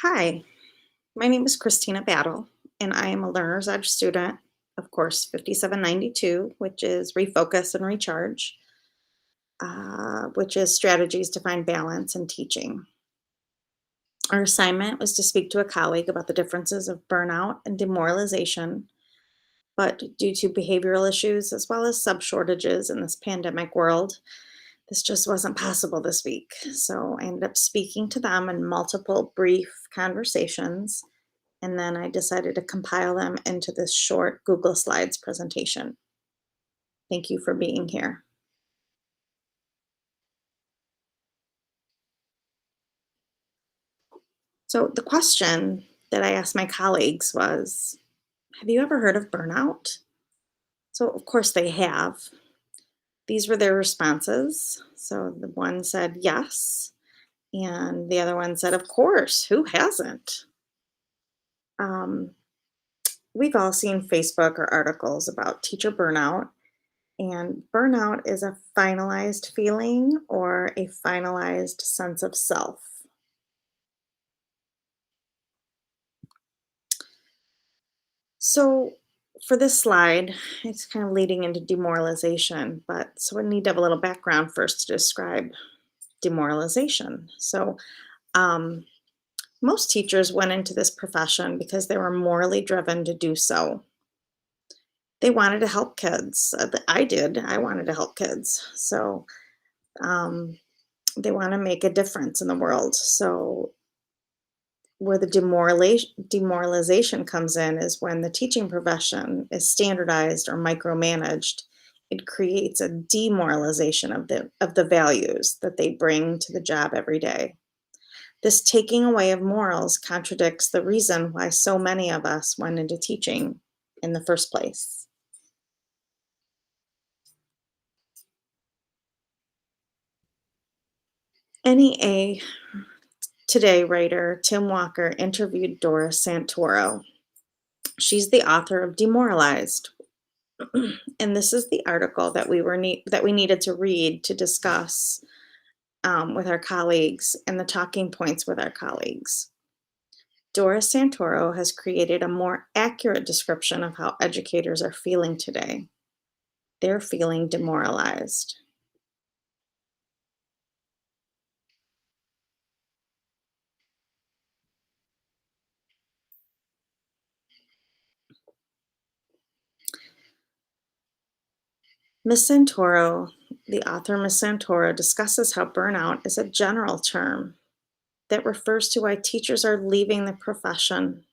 Hi, my name is Christina Battle, and I am a Learner's Edge student of course 5792, which is Refocus and Recharge, which is strategies to find balance in teaching. Our assignment was to speak to a colleague about the differences of burnout and demoralization, but due to behavioral issues as well as sub shortages in this pandemic world, this just wasn't possible this week. So I ended up speaking to them in multiple brief conversations. And then I decided to compile them into this short Google Slides presentation. Thank you for being here. So, the question that I asked my colleagues was, have you ever heard of burnout? So, of course, they have. These were their responses. So, the one said yes, and the other one said, of course, who hasn't? Um, we've all seen Facebook or articles about teacher burnout. And burnout is a finalized feeling or a finalized sense of self. So, for this slide, it's kind of leading into demoralization, but so I need to have a little background first to describe demoralization. Um, most teachers went into this profession because they were morally driven to do so. They wanted to help kids. I did. I wanted to help kids. Um, they want to make a difference in the world. So where the demoralization comes in is when the teaching profession is standardized or micromanaged. It creates a demoralization of the values that they bring to the job every day. This taking away of morals contradicts the reason why so many of us went into teaching in the first place. NEA Today writer Tim Walker interviewed Doris Santoro. She's the author of Demoralized, and this is the article that we needed to read to discuss with our colleagues and the talking points with our colleagues. Doris Santoro has created a more accurate description of how educators are feeling today. They're feeling demoralized. The author Miss Santoro, discusses how burnout is a general term that refers to why teachers are leaving the profession.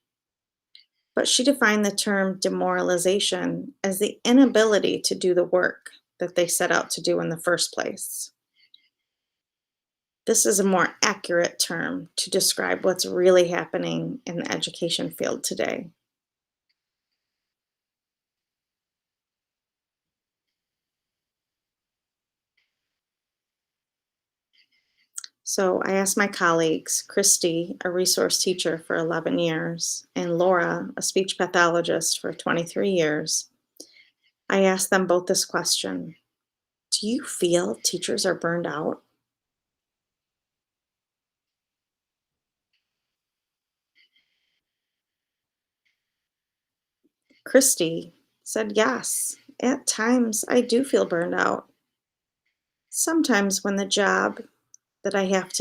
But she defined the term demoralization as the inability to do the work that they set out to do in the first place. This is a more accurate term to describe what's really happening in the education field today. So I asked my colleagues, Christy, a resource teacher for 11 years, and Laura, a speech pathologist for 23 years, I asked them both this question: do you feel teachers are burned out? Christy said, yes, at times I do feel burned out. Sometimes when the job that I have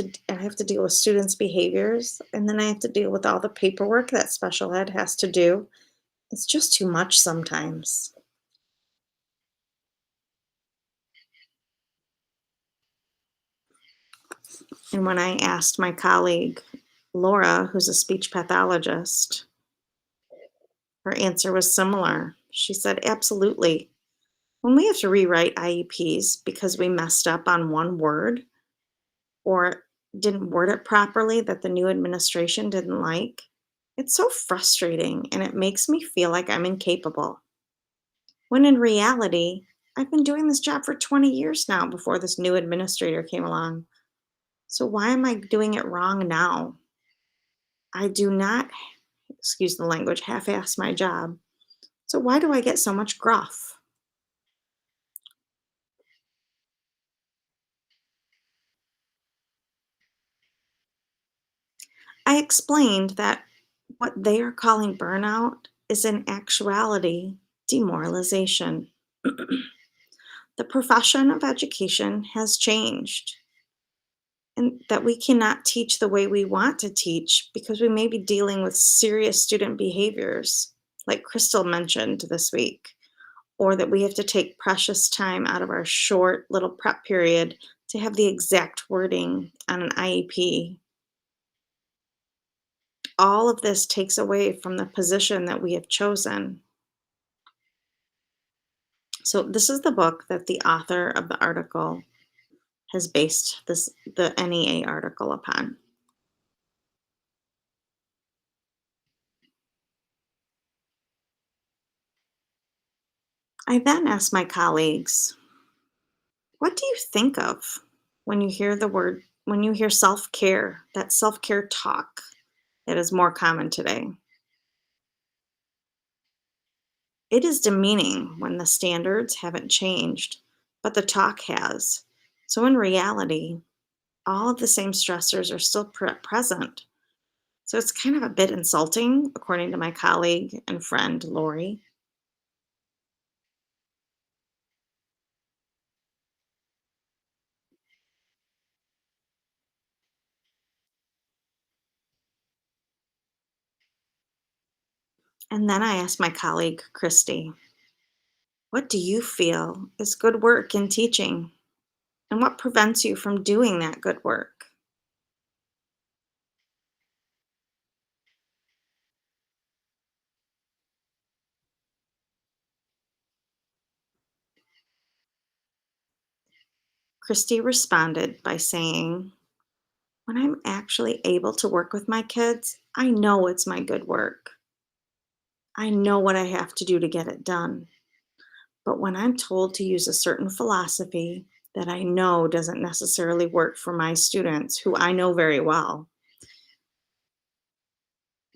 to deal with students' behaviors, and then I have to deal with all the paperwork that special ed has to do. It's just too much sometimes. And when I asked my colleague Laura, who's a speech pathologist, her answer was similar. She said, absolutely. When we have to rewrite IEPs because we messed up on one word or didn't word it properly that the new administration didn't like, it's so frustrating and it makes me feel like I'm incapable. When in reality, I've been doing this job for 20 years now before this new administrator came along. So why am I doing it wrong now? I do not, excuse the language, half ass my job. So why do I get so much gruff? I explained that what they are calling burnout is in actuality demoralization. The profession of education has changed, and that we cannot teach the way we want to teach because we may be dealing with serious student behaviors, like Crystal mentioned this week, or that we have to take precious time out of our short little prep period to have the exact wording on an IEP. All of this takes away from the position that we have chosen. So, this is the book that the author of the article has based the NEA article upon. I then asked my colleagues, what do you think of when you hear self-care, that self-care talk that is more common today? It is demeaning when the standards haven't changed, but the talk has. So in reality, all of the same stressors are still present. So it's kind of a bit insulting, according to my colleague and friend Lori. And then I asked my colleague Christy, what do you feel is good work in teaching? And what prevents you from doing that good work? Christy responded by saying, when I'm actually able to work with my kids, I know it's my good work. I know what I have to do to get it done. But when I'm told to use a certain philosophy that I know doesn't necessarily work for my students, who I know very well,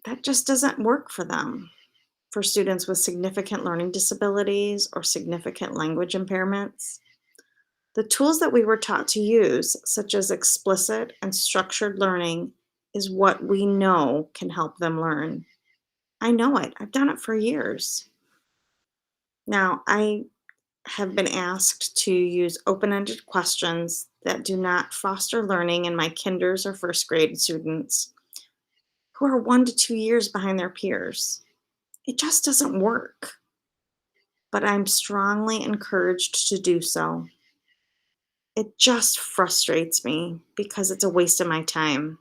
that just doesn't work for them. For students with significant learning disabilities or significant language impairments, the tools that we were taught to use, such as explicit and structured learning, is what we know can help them learn. I know it, I've done it for years. Now, I have been asked to use open ended questions that do not foster learning in my kinders or first grade students who are 1 to 2 years behind their peers. It just doesn't work, but I'm strongly encouraged to do so. It just frustrates me because it's a waste of my time.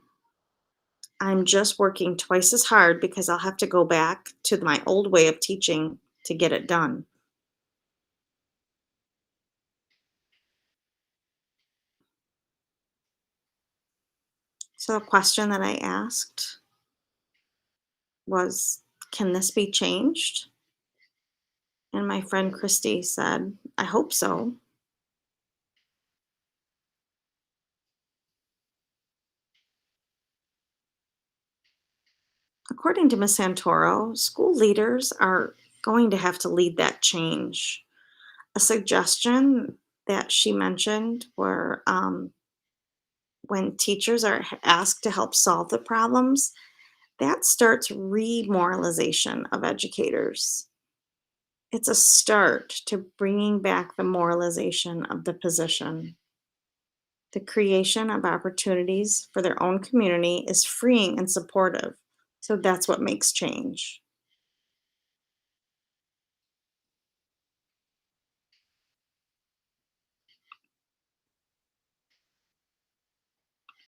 I'm just working twice as hard because I'll have to go back to my old way of teaching to get it done. So, a question that I asked was, can this be changed? And my friend Christy said, I hope so. According to Ms. Santoro, school leaders are going to have to lead that change. A suggestion that she mentioned were when teachers are asked to help solve the problems, that starts remoralization of educators. It's a start to bringing back the moralization of the position. The creation of opportunities for their own community is freeing and supportive. So that's what makes change.